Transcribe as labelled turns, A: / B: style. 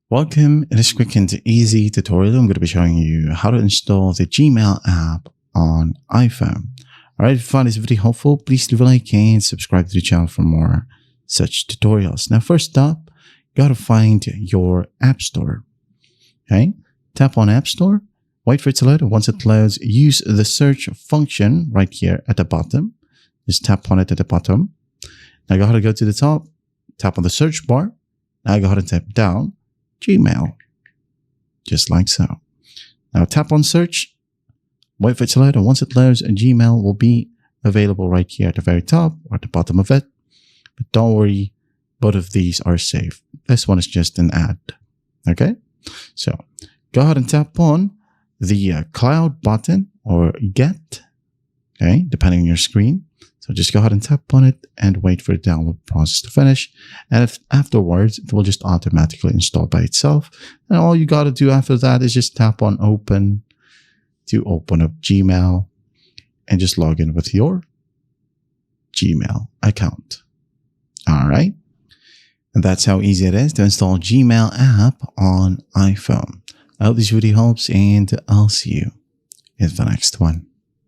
A: Welcome. In this quick and easy tutorial, I'm going to be showing you how to install the Gmail app on iPhone. Alright, if you find this video helpful, please leave a like and subscribe to the channel for more such tutorials. Now, first up, you got to find your App Store. Okay, tap on App Store, wait for it to load. Once it loads, use the search function right here at the bottom. Just tap on it at the bottom. Now go ahead and go to the top, tap on the search bar. Now go ahead and tap down Gmail, just like so. Now tap on search, wait for it to load, and once it loads, Gmail will be available right here at the very top or at the bottom of it. But don't worry, both of these are safe. This one is just an ad. Okay, so go ahead and tap on the cloud button or get, okay, depending on your screen. So just go ahead and tap on it and wait for the download process to finish. And afterwards, it will just automatically install by itself. And all you got to do after that is just tap on open to open up Gmail and just log in with your Gmail account. All right. And that's how easy it is to install Gmail app on iPhone. I hope this video helps, and I'll see you in the next one.